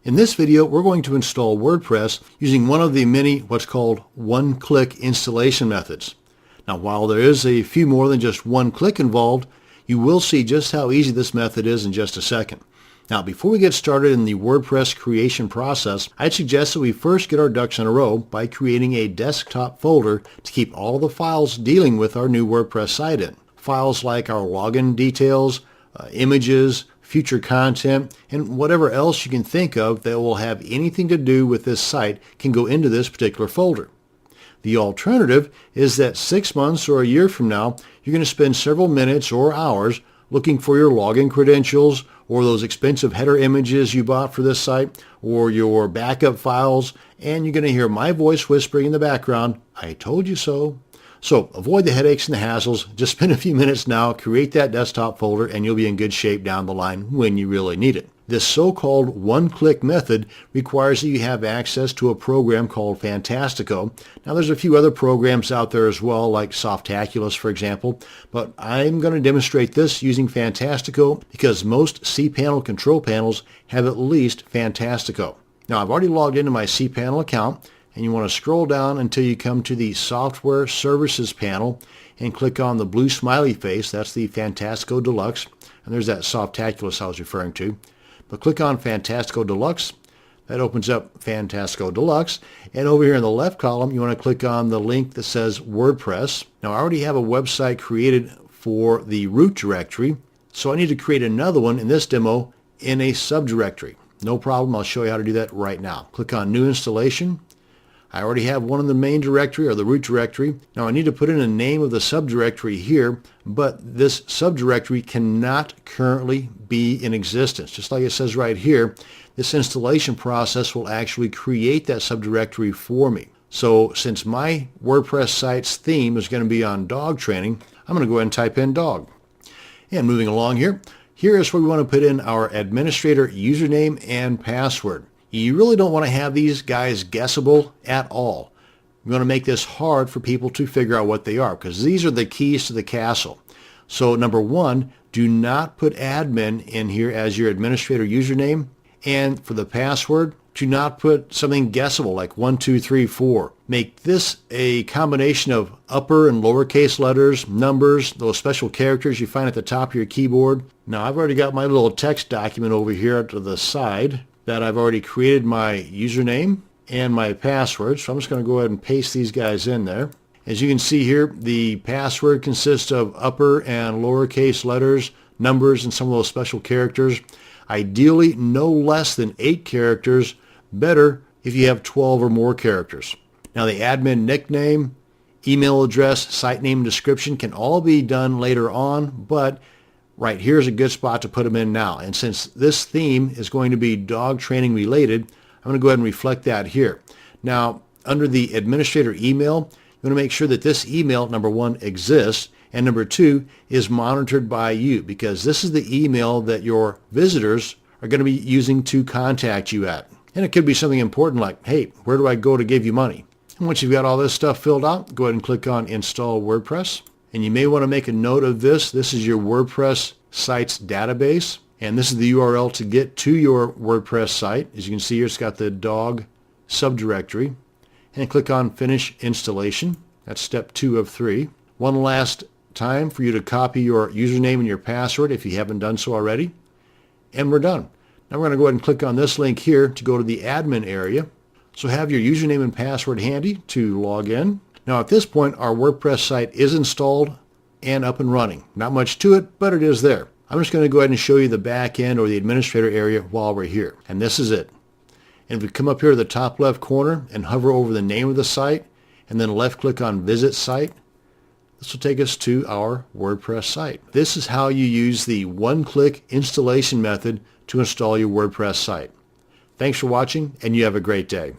In this video, we're going to install WordPress using one of the many what's called one-click installation methods. Now, while there is a few more than just one click involved, you will see just how easy this method is in just a second. Now, before we get started in the WordPress creation process, I'd suggest that we first get our ducks in a row by creating a desktop folder to keep all the files dealing with our new WordPress site in. Files like our login details, images, future content, and whatever else you can think of that will have anything to do with this site can go into this particular folder. The alternative is that 6 months or a year from now, you're going to spend several minutes or hours looking for your login credentials or those expensive header images you bought for this site or your backup files, and you're going to hear my voice whispering in the background, "I told you so." So avoid the headaches and the hassles. Just spend a few minutes now, create that desktop folder, and you'll be in good shape down the line when you really need it. This so-called one-click method requires that you have access to a program called Fantastico. Now, there's a few other programs out there as well, like Softaculous, for example, but I'm going to demonstrate this using Fantastico because most cPanel control panels have at least Fantastico. Now, I've already logged into my cPanel account, and you want to scroll down until you come to the Software Services panel and click on the blue smiley face. That's the Fantastico Deluxe, and there's that Softaculous I was referring to. But click on Fantastico Deluxe. That opens up Fantastico Deluxe, and over here in the left column you want to click on the link that says WordPress. Now, I already have a website created for the root directory, so I need to create another one in this demo in a subdirectory. No problem, I'll show you how to do that right now. Click on New Installation. I already have one in the main directory or the root directory. Now I need to put in a name of the subdirectory here, but this subdirectory cannot currently be in existence. Just like it says right here, this installation process will actually create that subdirectory for me. So since my WordPress site's theme is going to be on dog training, I'm going to go ahead and type in dog. And moving along here is where we want to put in our administrator username and password. You really don't want to have these guys guessable at all. You want to make this hard for people to figure out what they are because these are the keys to the castle. So number one, do not put admin in here as your administrator username. And for the password, do not put something guessable like 1, 2, 3, 4. Make this a combination of upper and lowercase letters, numbers, those special characters you find at the top of your keyboard. Now I've already got my little text document over here to the side that I've already created my username and my password. So I'm just going to go ahead and paste these guys in there. As you can see here, the password consists of upper and lowercase letters, numbers, and some of those special characters. Ideally, no less than 8 characters. Better if you have 12 or more characters. Now, the admin nickname, email address, site name, description can all be done later on, but right here's a good spot to put them in now. And since this theme is going to be dog training related, I'm going to go ahead and reflect that here. Now, under the administrator email, you want to make sure that this email, number one, exists, and number two, is monitored by you, because this is the email that your visitors are going to be using to contact you at. And it could be something important like, hey, where do I go to give you money? And once you've got all this stuff filled out, go ahead and click on Install WordPress. And you may want to make a note of this. This is your WordPress site's database, and this is the URL to get to your WordPress site. As you can see here, it's got the dog subdirectory. And click on Finish Installation. That's step 2 of 3. One last time for you to copy your username and your password if you haven't done so already. And we're done. Now we're going to go ahead and click on this link here to go to the admin area. So have your username and password handy to log in. Now at this point, our WordPress site is installed and up and running. Not much to it, but it is there. I'm just going to go ahead and show you the back end or the administrator area while we're here. And this is it. And if we come up here to the top left corner and hover over the name of the site and then left click on Visit Site, this will take us to our WordPress site. This is how you use the one-click installation method to install your WordPress site. Thanks for watching, and you have a great day.